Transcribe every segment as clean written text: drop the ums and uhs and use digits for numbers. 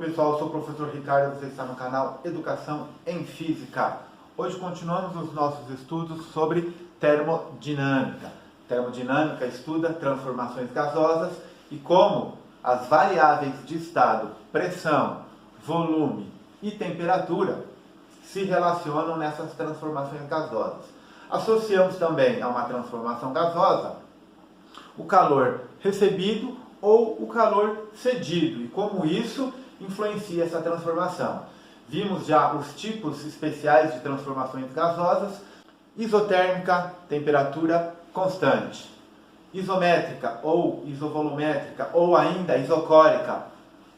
pessoal, eu sou o professor Ricardo, você está no canal Educação em Física. Hoje continuamos os nossos estudos sobre termodinâmica. Termodinâmica estuda transformações gasosas e como as variáveis de estado, pressão, volume e temperatura se relacionam nessas transformações gasosas. Associamos também a uma transformação gasosa o calor recebido ou o calor cedido e como isso influencia essa transformação. Vimos já os tipos especiais de transformações gasosas: isotérmica, temperatura constante; isométrica ou isovolumétrica, ou ainda isocórica,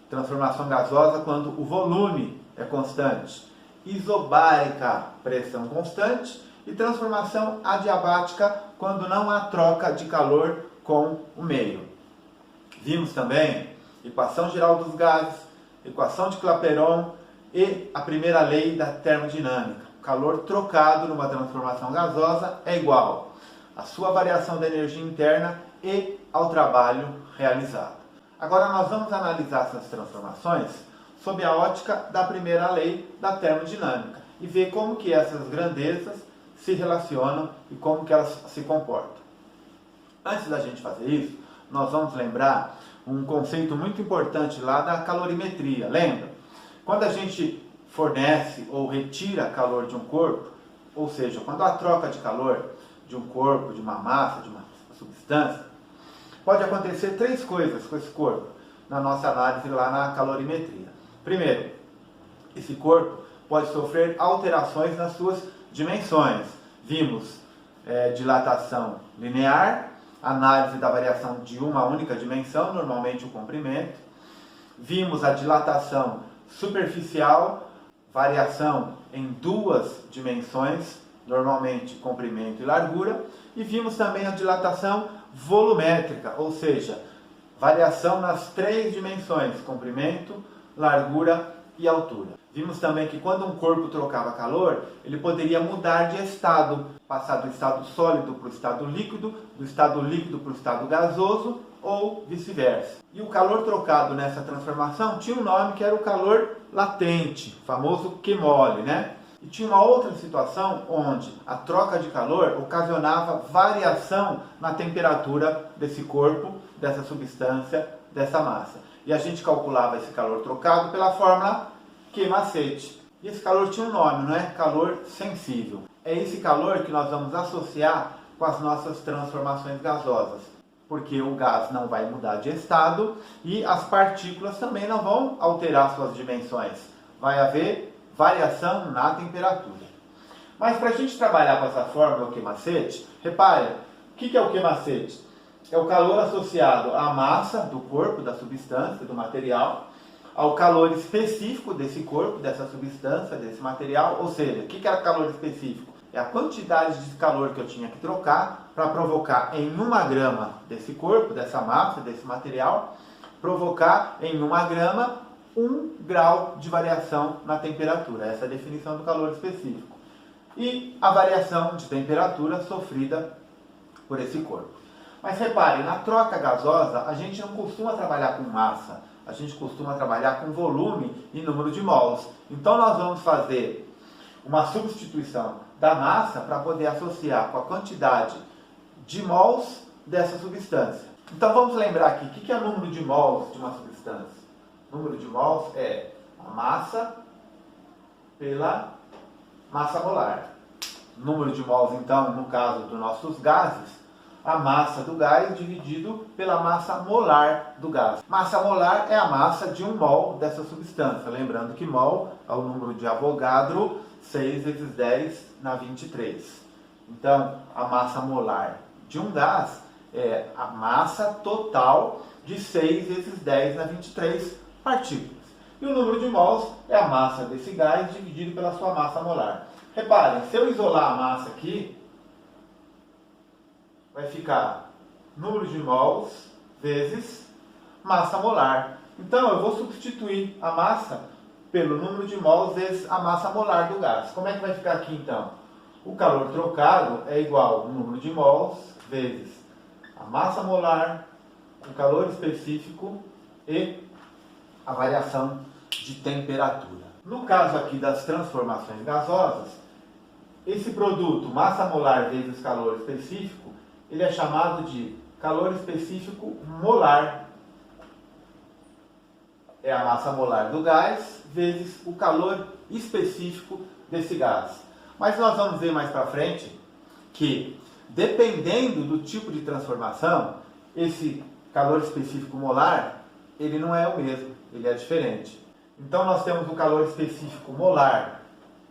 transformação gasosa quando o volume é constante; isobárica, pressão constante; e transformação adiabática quando não há troca de calor com o meio. Vimos também equação geral dos gases, equação de Clapeyron e a primeira lei da termodinâmica. O calor trocado numa transformação gasosa é igual à sua variação da energia interna e ao trabalho realizado. Agora nós vamos analisar essas transformações sob a ótica da primeira lei da termodinâmica e ver como que essas grandezas se relacionam e como que elas se comportam. Antes da gente fazer isso, nós vamos lembrar um conceito muito importante lá da calorimetria. Lembra? Quando a gente fornece ou retira calor de um corpo, ou seja, quando há troca de calor de um corpo, de uma massa, de uma substância, pode acontecer três coisas com esse corpo na nossa análise lá na calorimetria. Primeiro, esse corpo pode sofrer alterações nas suas dimensões. Vimos dilatação linear, análise da variação de uma única dimensão, normalmente o comprimento. Vimos a dilatação superficial, variação em duas dimensões, normalmente comprimento e largura. E vimos também a dilatação volumétrica, ou seja, variação nas três dimensões, comprimento, largura e altura. Vimos também que quando um corpo trocava calor, ele poderia mudar de estado, passar do estado sólido para o estado líquido, do estado líquido para o estado gasoso ou vice-versa. E o calor trocado nessa transformação tinha um nome que era o calor latente, famoso Q-mole, né? E tinha uma outra situação onde a troca de calor ocasionava variação na temperatura desse corpo, dessa substância, dessa massa. E a gente calculava esse calor trocado pela fórmula Q-macete. E esse calor tinha um nome, não é? Calor sensível. É esse calor que nós vamos associar com as nossas transformações gasosas, porque o gás não vai mudar de estado e as partículas também não vão alterar suas dimensões. Vai haver variação na temperatura. Mas para a gente trabalhar com essa fórmula Q-macete, repare, o que é o Q-macete? É o calor associado à massa do corpo, da substância, do material, ao calor específico desse corpo, dessa substância, desse material. Ou seja, o que é calor específico? É a quantidade de calor que eu tinha que trocar para provocar em 1 grama desse corpo, dessa massa, desse material, provocar em 1 grama 1 grau de variação na temperatura. Essa é a definição do calor específico. E a variação de temperatura sofrida por esse corpo. Mas repare, na troca gasosa, a gente não costuma trabalhar com massa, a gente costuma trabalhar com volume e número de mols. Então nós vamos fazer uma substituição da massa para poder associar com a quantidade de mols dessa substância. Então vamos lembrar aqui, o que é o número de mols de uma substância? O número de mols é a massa pela massa molar. Número de mols, então, no caso dos nossos gases, a massa do gás dividido pela massa molar do gás. Massa molar é a massa de 1 mol dessa substância. Lembrando que mol é o número de Avogadro, 6 vezes 10 na 23. Então, a massa molar de um gás é a massa total de 6 vezes 10 na 23 partículas. E o número de mols é a massa desse gás dividido pela sua massa molar. Reparem, se eu isolar a massa aqui, vai ficar número de mols vezes massa molar. Então eu vou substituir a massa pelo número de mols vezes a massa molar do gás. Como é que vai ficar aqui então? O calor trocado é igual ao número de mols vezes a massa molar, o calor específico e a variação de temperatura. No caso aqui das transformações gasosas, esse produto, massa molar vezes calor específico, ele é chamado de calor específico molar. É a massa molar do gás vezes o calor específico desse gás. Mas nós vamos ver mais para frente que, dependendo do tipo de transformação, esse calor específico molar, ele não é o mesmo, ele é diferente. Então nós temos o calor específico molar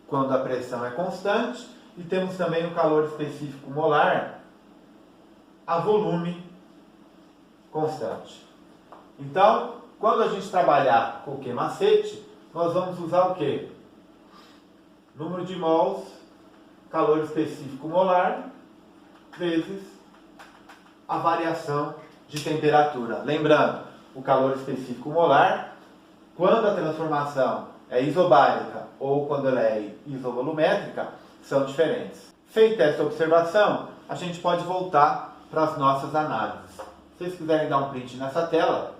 quando a pressão é constante e temos também o calor específico molar a volume constante. Então, quando a gente trabalhar com o queimacete, nós vamos usar o quê? Número de mols, calor específico molar, vezes a variação de temperatura. Lembrando, o calor específico molar, quando a transformação é isobárica ou quando ela é isovolumétrica, são diferentes. Feita essa observação, a gente pode voltar para as nossas análises. Se vocês quiserem dar um print nessa tela,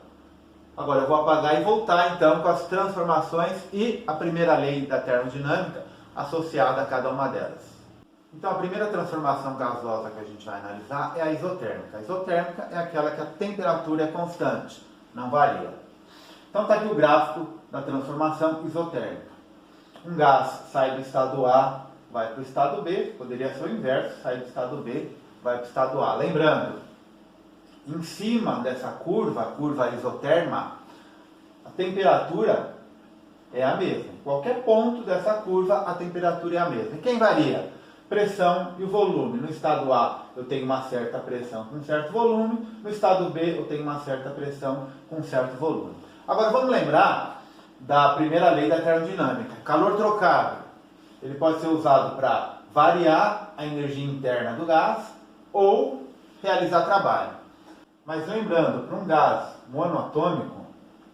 agora eu vou apagar e voltar então com as transformações e a primeira lei da termodinâmica associada a cada uma delas. Então a primeira transformação gasosa que a gente vai analisar é a isotérmica. A isotérmica é aquela que a temperatura é constante, não varia. Então está aqui o gráfico da transformação isotérmica. Um gás sai do estado A, vai para o estado B, poderia ser o inverso, sai do estado B, vai para o estado A. Lembrando, em cima dessa curva, a curva isoterma, a temperatura é a mesma. Em qualquer ponto dessa curva, a temperatura é a mesma. E quem varia? Pressão e o volume. No estado A, eu tenho uma certa pressão com um certo volume. No estado B, eu tenho uma certa pressão com um certo volume. Agora, vamos lembrar da primeira lei da termodinâmica. Calor trocado. Ele pode ser usado para variar a energia interna do gás ou realizar trabalho. Mas lembrando, para um gás monoatômico,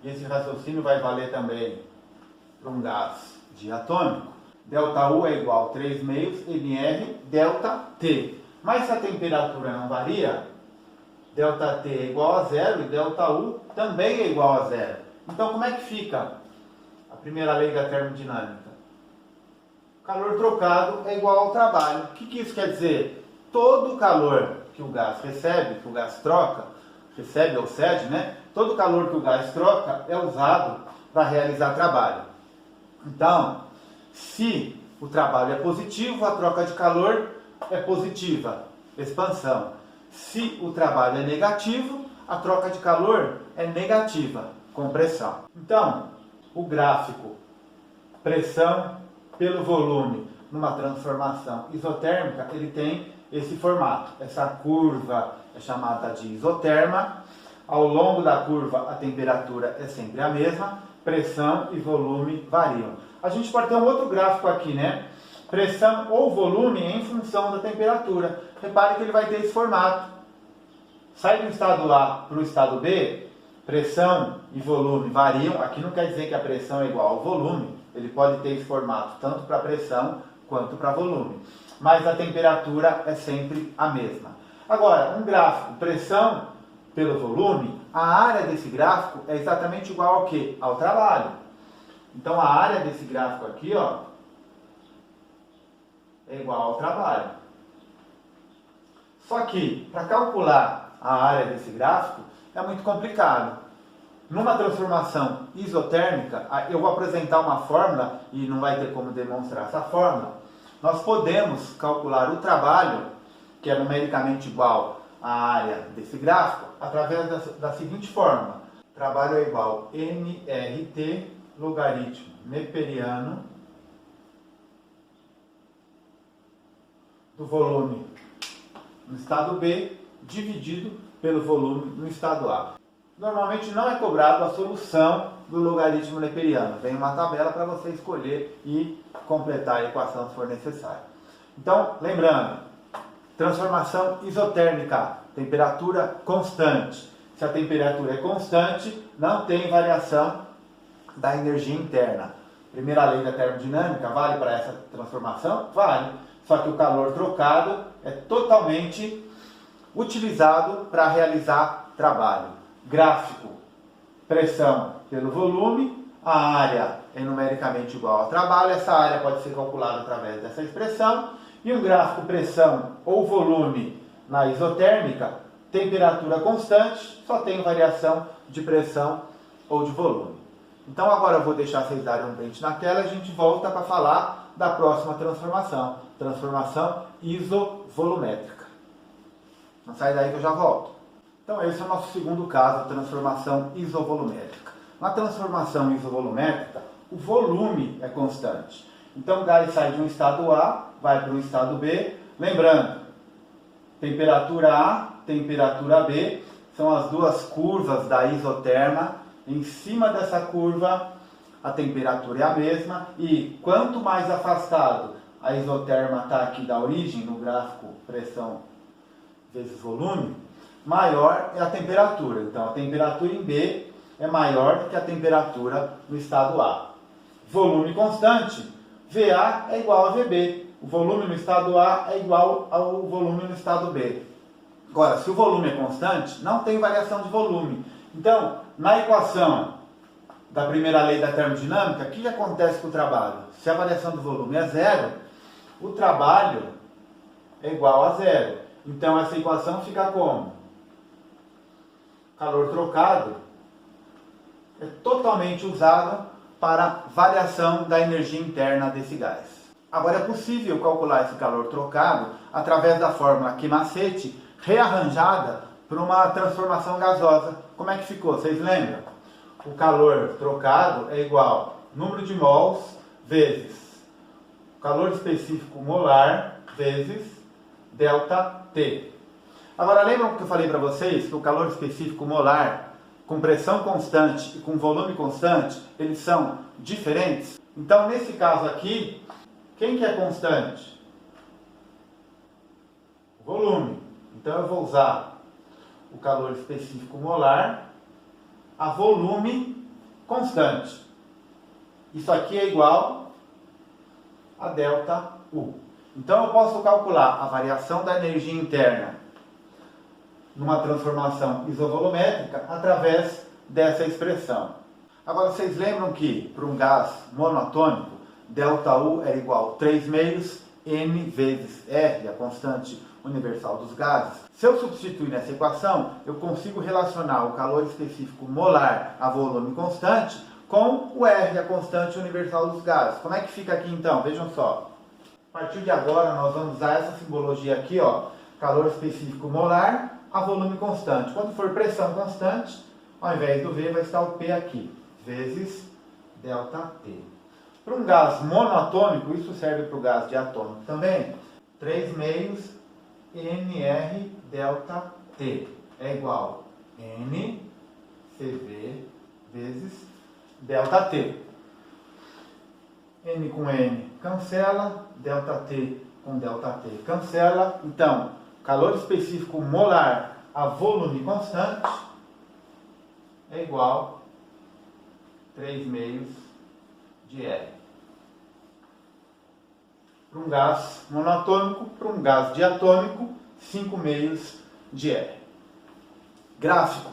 e esse raciocínio vai valer também para um gás diatômico, ΔU é igual a 3 meios mR ΔT. Mas se a temperatura não varia, ΔT é igual a zero e ΔU também é igual a zero. Então como é que fica a primeira lei da termodinâmica? Calor trocado é igual ao trabalho. O que isso quer dizer? Todo o calor que o gás recebe, que o gás troca, recebe ou cede, né? Todo o calor que o gás troca é usado para realizar trabalho. Então, se o trabalho é positivo, a troca de calor é positiva, expansão. Se o trabalho é negativo, a troca de calor é negativa, compressão. Então, o gráfico pressão pelo volume numa transformação isotérmica, ele tem esse formato. Essa curva é chamada de isoterma. Ao longo da curva, a temperatura é sempre a mesma, pressão e volume variam. A gente pode ter um outro gráfico aqui, né? Pressão ou volume em função da temperatura. Repare que ele vai ter esse formato. Sai do estado A para o estado B, pressão e volume variam. Aqui não quer dizer que a pressão é igual ao volume. Ele pode ter esse formato tanto para pressão quanto para volume. Mas a temperatura é sempre a mesma. Agora, um gráfico pressão pelo volume, a área desse gráfico é exatamente igual ao quê? Ao trabalho. Então a área desse gráfico aqui, ó, é igual ao trabalho. Só que, para calcular a área desse gráfico, é muito complicado. Numa transformação isotérmica, eu vou apresentar uma fórmula, e não vai ter como demonstrar essa fórmula. Nós podemos calcular o trabalho, que é numericamente igual à área desse gráfico, através da seguinte fórmula. Trabalho é igual a nRT logaritmo neperiano do volume no estado B dividido pelo volume no estado A. Normalmente não é cobrado a solução do logaritmo neperiano. Vem uma tabela para você escolher e completar a equação se for necessário. Então, lembrando, transformação isotérmica, temperatura constante. Se a temperatura é constante, não tem variação da energia interna. Primeira lei da termodinâmica, vale para essa transformação? Vale. Só que o calor trocado é totalmente utilizado para realizar trabalho. Gráfico, pressão pelo volume, a área é numericamente igual ao trabalho, essa área pode ser calculada através dessa expressão, e um gráfico pressão ou volume na isotérmica, temperatura constante, só tem variação de pressão ou de volume. Então agora eu vou deixar vocês darem um print na tela e a gente volta para falar da próxima transformação, transformação isovolumétrica. Não sai daí que eu já volto. Então esse é o nosso segundo caso, transformação isovolumétrica. Na transformação isovolumétrica, o volume é constante. Então o gás sai de um estado A, vai para um estado B. Lembrando, temperatura A, temperatura B, são as duas curvas da isoterma. Em cima dessa curva, a temperatura é a mesma. E quanto mais afastado a isoterma está aqui da origem, no gráfico pressão vezes volume, maior é a temperatura. Então a temperatura em B é maior do que a temperatura no estado A. Volume constante, VA é igual a VB. O volume no estado A é igual ao volume no estado B. Agora, se o volume é constante, não tem variação de volume. Então, na equação da primeira lei da termodinâmica, o que acontece com o trabalho? Se a variação do volume é zero, o trabalho é igual a zero. Então, essa equação fica como? Calor trocado é totalmente usado para variação da energia interna desse gás. Agora é possível calcular esse calor trocado através da fórmula Q-macete rearranjada para uma transformação gasosa. Como é que ficou? Vocês lembram? O calor trocado é igual número de mols vezes o calor específico molar vezes ΔT. Agora lembram que eu falei para vocês que o calor específico molar com pressão constante e com volume constante, eles são diferentes? Então nesse caso aqui, quem que é constante? O volume. Então eu vou usar o calor específico molar a volume constante. Isso aqui é igual a ΔU. Então eu posso calcular a variação da energia interna numa transformação isovolumétrica através dessa expressão. Agora vocês lembram que para um gás monoatômico, ΔU é igual a 3 meios N vezes R, a constante universal dos gases. Se eu substituir nessa equação, eu consigo relacionar o calor específico molar a volume constante com o R, a constante universal dos gases. Como é que fica aqui então? Vejam só. A partir de agora nós vamos usar essa simbologia aqui, ó, calor específico molar a volume constante. Quando for pressão constante, ao invés do V vai estar o P aqui, vezes ΔT. Para um gás monoatômico, isso serve para o gás diatômico também, 3 meios NR ΔT é igual a NCV vezes ΔT. N com N cancela, ΔT com ΔT cancela. Então, calor específico molar a volume constante é igual a 3 meios de R. Para um gás monoatômico, para um gás diatômico, 5 meios de R. Gráfico.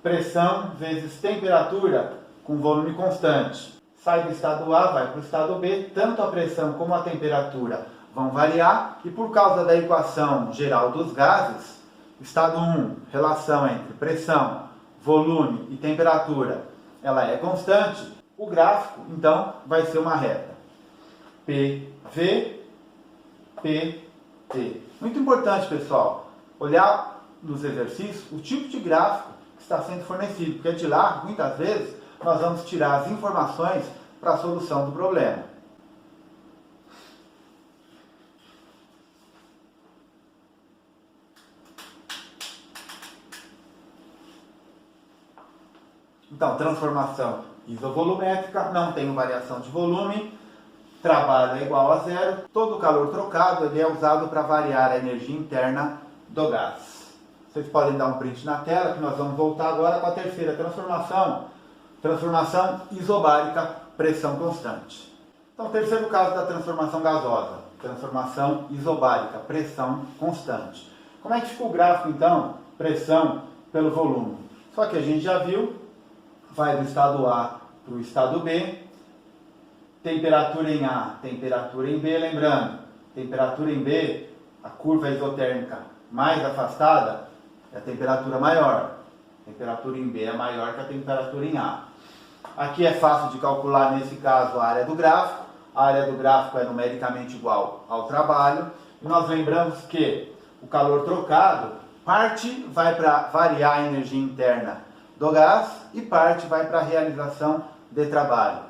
Pressão vezes temperatura com volume constante. Sai do estado A, vai para o estado B, tanto a pressão como a temperatura vão variar, e por causa da equação geral dos gases, estado 1, relação entre pressão, volume e temperatura, ela é constante, o gráfico, então, vai ser uma reta. PV, PT. Muito importante, pessoal, olhar nos exercícios o tipo de gráfico que está sendo fornecido, porque de lá, muitas vezes, nós vamos tirar as informações para a solução do problema. Então, transformação isovolumétrica, não tem variação de volume, trabalho é igual a zero, todo o calor trocado ele é usado para variar a energia interna do gás. Vocês podem dar um print na tela, que nós vamos voltar agora com a terceira transformação, transformação isobárica, pressão constante. Então, terceiro caso da transformação gasosa, transformação isobárica, pressão constante. Como é que fica o gráfico, então? Pressão pelo volume. Só que a gente já viu, vai do estado A para o estado B, temperatura em A, temperatura em B, lembrando, temperatura em B, a curva isotérmica mais afastada é a temperatura maior. A temperatura em B é maior que a temperatura em A. Aqui é fácil de calcular, nesse caso, a área do gráfico. A área do gráfico é numericamente igual ao trabalho. E nós lembramos que o calor trocado, parte vai para variar a energia interna do gás e parte vai para a realização de trabalho.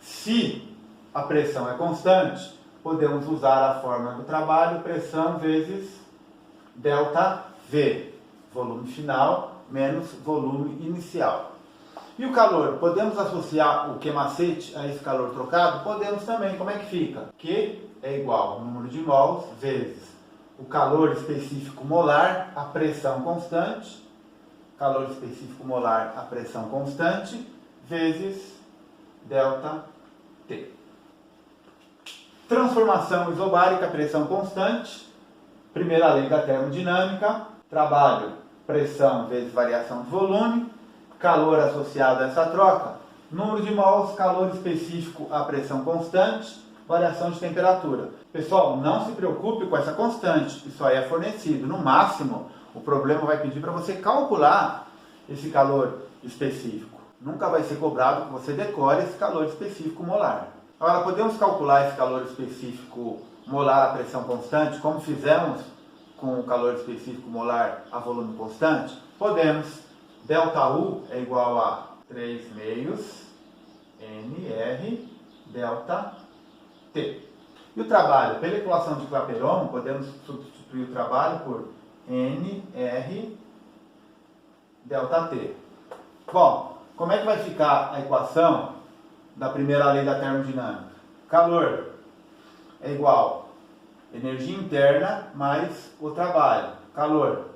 Se a pressão é constante, podemos usar a fórmula do trabalho, pressão vezes ΔV, volume final menos volume inicial. E o calor, podemos associar o Q-macete a esse calor trocado? Podemos também. Como é que fica? Q é igual ao número de mols vezes o calor específico molar, a pressão constante, calor específico molar, a pressão constante, vezes ΔT. Transformação isobárica, pressão constante, primeira lei da termodinâmica, trabalho, pressão vezes variação de volume, calor associado a essa troca, número de mols, calor específico à pressão constante, variação de temperatura. Pessoal, não se preocupe com essa constante, isso aí é fornecido. No máximo, o problema vai pedir para você calcular esse calor específico. Nunca vai ser cobrado que você decore esse calor específico molar. Agora, podemos calcular esse calor específico molar à pressão constante, como fizemos com o calor específico molar a volume constante? Podemos. ΔU é igual a 3 meios NR ΔT. E o trabalho, pela equação de Clapeyron, podemos substituir o trabalho por NR ΔT. Bom, como é que vai ficar a equação da primeira lei da termodinâmica? Calor é igual a energia interna mais o trabalho. Calor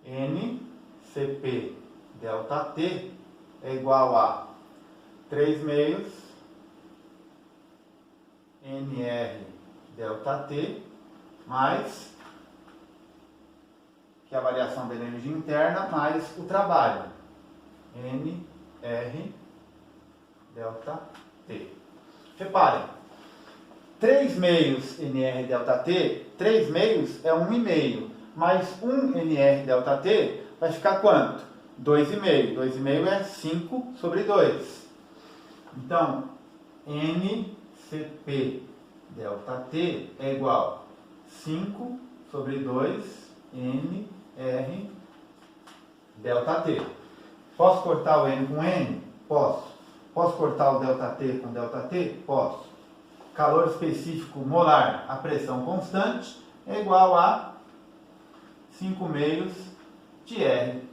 NCP ΔT é igual a 3 meios NR ΔT mais, que é a variação da energia interna, mais o trabalho, NR ΔT. Reparem, 3 meios NR ΔT, 3 meios é 1,5, mais 1 NR ΔT vai ficar quanto? 2,5. 2,5 é 5 sobre 2. Então, NCP ΔT é igual a 5 sobre 2 NR ΔT. Posso cortar o N com N? Posso. Posso cortar o ΔT com ΔT? Posso. Calor específico molar, a pressão constante, é igual a 5 meios de R.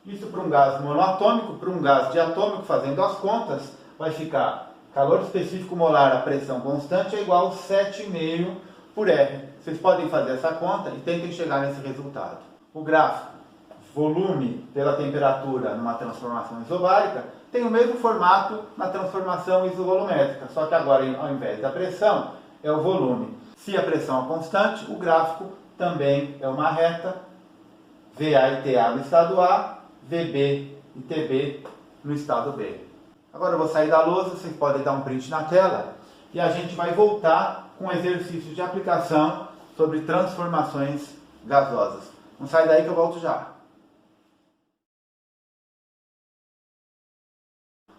Isso para um gás monoatômico, para um gás diatômico, fazendo as contas, vai ficar calor específico molar, a pressão constante, é igual a 7,5 por R. Vocês podem fazer essa conta e tentem chegar nesse resultado. O gráfico, volume pela temperatura numa transformação isobárica, tem o mesmo formato na transformação isovolumétrica, só que agora, ao invés da pressão, é o volume. Se a pressão é constante, o gráfico também é uma reta, VA e TA no estado A, VB e TB no estado B. Agora eu vou sair da lousa, vocês podem dar um print na tela e a gente vai voltar com exercícios de aplicação sobre transformações gasosas. Não sai daí que eu volto já.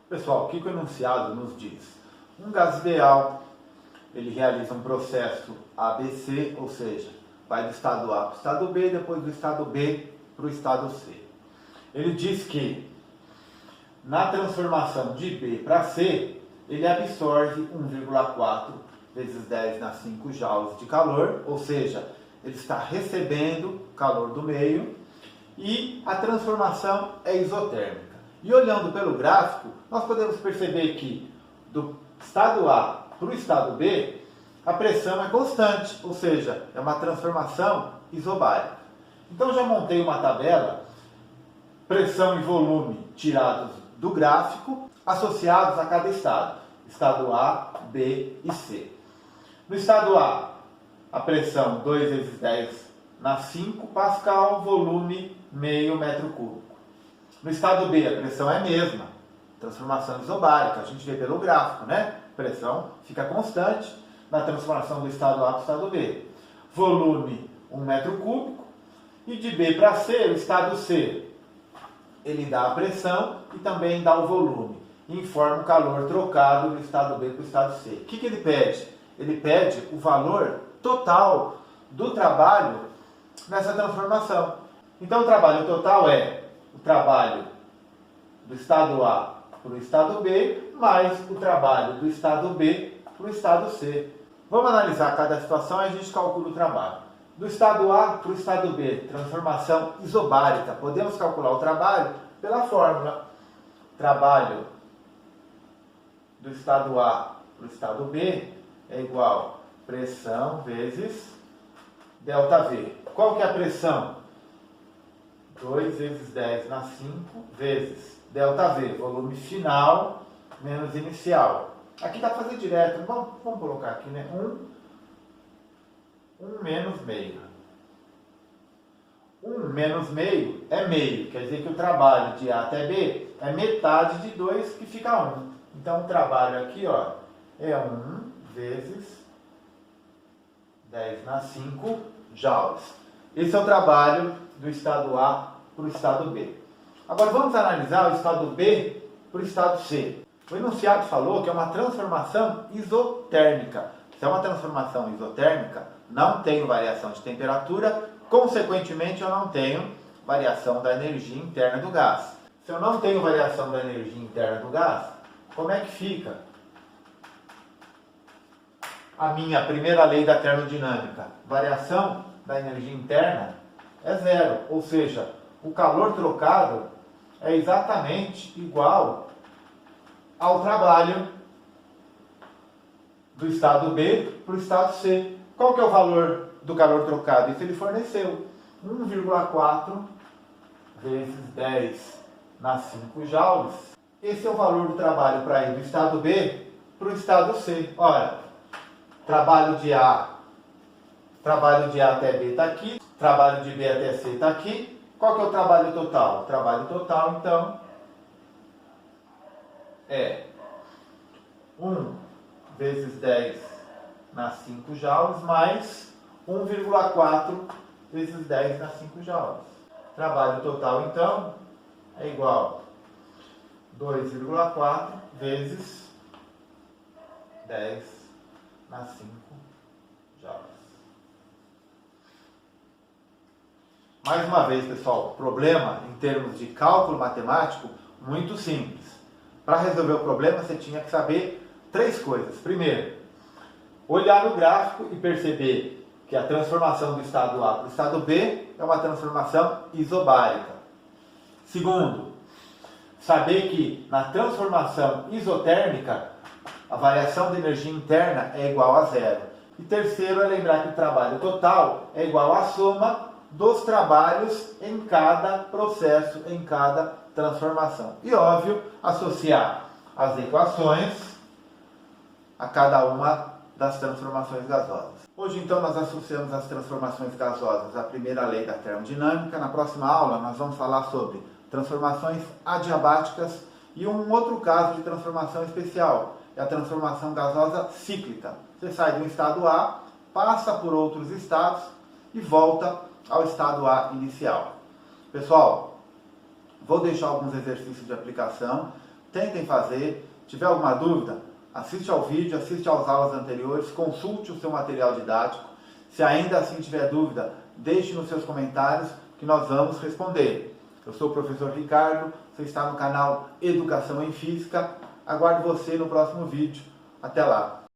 Pessoal, o que o enunciado nos diz? Um gás ideal, ele realiza um processo ABC, ou seja, vai do estado A para o estado B, depois do estado B para o estado C. Ele diz que na transformação de B para C, ele absorve 1,4 vezes 10 na 5 joules de calor, ou seja, ele está recebendo calor do meio e a transformação é isotérmica. E olhando pelo gráfico, nós podemos perceber que do estado A para o estado B, a pressão é constante, ou seja, é uma transformação isobárica. Então já montei uma tabela, pressão e volume tirados do gráfico, associados a cada estado. Estado A, B e C. No estado A, a pressão 2 vezes 10 na 5 Pascal, volume meio metro cúbico. No estado B, a pressão é a mesma, transformação isobárica, a gente vê pelo gráfico, né? Pressão fica constante na transformação do estado A para o estado B. Volume 1 metro cúbico, e de B para C, o estado C, ele dá a pressão e também dá o volume, e informa o calor trocado do estado B para o estado C. O que ele pede? Ele pede o valor total do trabalho nessa transformação. Então o trabalho total é o trabalho do estado A para o estado B, mais o trabalho do estado B para o estado C. Vamos analisar cada situação e a gente calcula o trabalho. Do estado A para o estado B, transformação isobárica. Podemos calcular o trabalho pela fórmula. Trabalho do estado A para o estado B é igual a pressão vezes ΔV. Qual que é a pressão? 2 vezes 10 na 5 vezes ΔV, volume final menos inicial. Aqui dá para fazer direto, vamos colocar aqui, né? 1 menos meio. 1 menos meio é meio, quer dizer que o trabalho de A até B é metade de 2, que fica 1. Então o trabalho aqui, ó, é 1 vezes 10 na 5 joules. Esse é o trabalho do estado A para o estado B. Agora vamos analisar o estado B para o estado C. O enunciado falou que é uma transformação isotérmica. Se é uma transformação isotérmica, não tenho variação de temperatura, consequentemente eu não tenho variação da energia interna do gás. Se eu não tenho variação da energia interna do gás, como é que fica a minha primeira lei da termodinâmica? Variação da energia interna é zero, ou seja, o calor trocado é exatamente igual ao trabalho do estado B para o estado C. Qual que é o valor do calor trocado? Isso ele forneceu. 1,4 vezes 10 na 5 joules. Esse é o valor do trabalho para ir do estado B para o estado C. Olha, trabalho de A até B está aqui, trabalho de B até C está aqui. Qual que é o trabalho total? O trabalho total, então, é 1 vezes 10 na 5 joules mais 1,4 vezes 10 na 5 joules. Trabalho total, então, é igual a 2,4 vezes 10 na 5 joules. Mais uma vez, pessoal, problema em termos de cálculo matemático muito simples. Para resolver o problema, você tinha que saber 3 coisas. Primeiro, olhar no gráfico e perceber que a transformação do estado A para o estado B é uma transformação isobárica. Segundo, saber que na transformação isotérmica a variação de energia interna é igual a zero. E terceiro é lembrar que o trabalho total é igual à soma dos trabalhos em cada processo, em cada transformação. E óbvio, associar as equações a cada uma das transformações gasosas. Hoje então nós associamos as transformações gasosas à primeira lei da termodinâmica. Na próxima aula nós vamos falar sobre transformações adiabáticas e um outro caso de transformação especial, é a transformação gasosa cíclica. Você sai de um estado A, passa por outros estados e volta ao estado A inicial. Pessoal, vou deixar alguns exercícios de aplicação, tentem fazer. Se tiver alguma dúvida, assiste ao vídeo, assiste às aulas anteriores, consulte o seu material didático. Se ainda assim tiver dúvida, deixe nos seus comentários que nós vamos responder. Eu sou o professor Ricardo, você está no canal Educação em Física. Aguardo você no próximo vídeo. Até lá!